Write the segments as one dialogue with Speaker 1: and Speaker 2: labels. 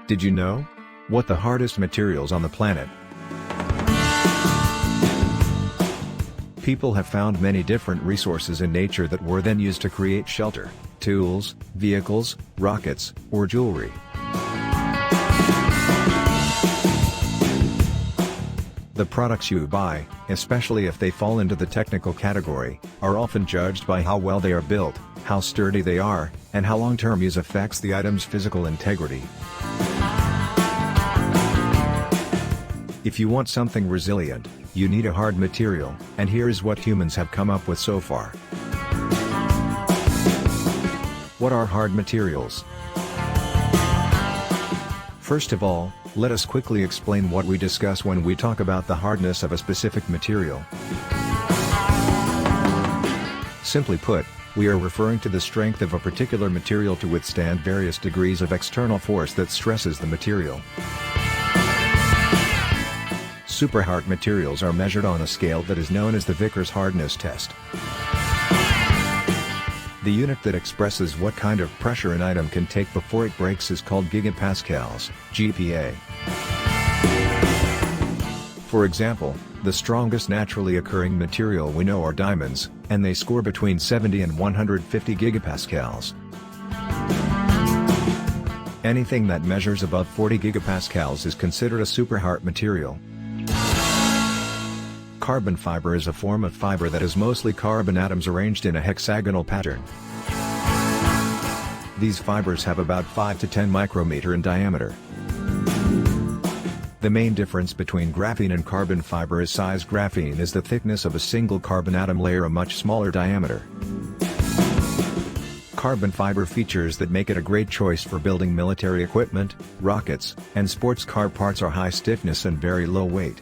Speaker 1: Did you know? What the hardest materials on the planet? People have found many different resources in nature that were then used to create shelter, tools, vehicles, rockets, or jewelry. The products you buy, especially if they fall into the technical category, are often judged by how well they are built, how sturdy they are, and how long-term use affects the item's physical integrity. If you want something resilient, you need a hard material, and here is what humans have come up with so far. What are hard materials? First of all, let us quickly explain what we discuss when we talk about the hardness of a specific material. Simply put, we are referring to the strength of a particular material to withstand various degrees of external force that stresses the material. Super hard materials are measured on a scale that is known as the Vickers hardness test. The unit that expresses what kind of pressure an item can take before it breaks is called gigapascals, GPa. For example, the strongest naturally occurring material we know are diamonds, and they score between 70 and 150 gigapascals. Anything that measures above 40 gigapascals is considered a super hard material. Carbon fiber is a form of fiber that is mostly carbon atoms arranged in a hexagonal pattern. These fibers have about 5 to 10 micrometer in diameter. The main difference between graphene and carbon fiber is size. Graphene is the thickness of a single carbon atom layer, a much smaller diameter. Carbon fiber features that make it a great choice for building military equipment, rockets, and sports car parts are high stiffness and very low weight.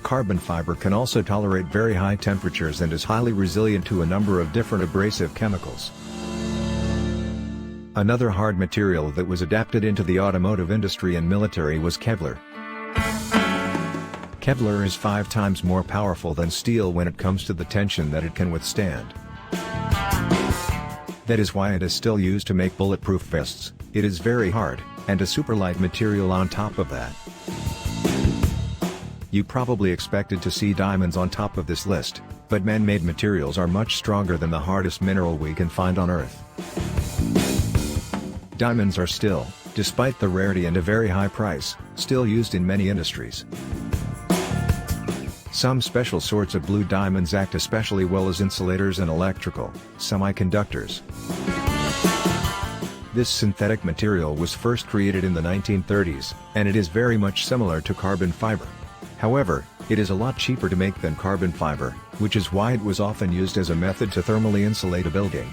Speaker 1: Carbon fiber can also tolerate very high temperatures and is highly resilient to a number of different abrasive chemicals. Another hard material that was adapted into the automotive industry and military was Kevlar. Kevlar is 5 times more powerful than steel when it comes to the tension that it can withstand. That is why it is still used to make bulletproof vests. It is very hard, and a super light material on top of that. You probably expected to see diamonds on top of this list, but man-made materials are much stronger than the hardest mineral we can find on Earth. Diamonds are still, despite the rarity and a very high price, still used in many industries. Some special sorts of blue diamonds act especially well as insulators and electrical, semiconductors. This synthetic material was first created in the 1930s, and it is very much similar to carbon fiber. However, it is a lot cheaper to make than carbon fiber, which is why it was often used as a method to thermally insulate a building.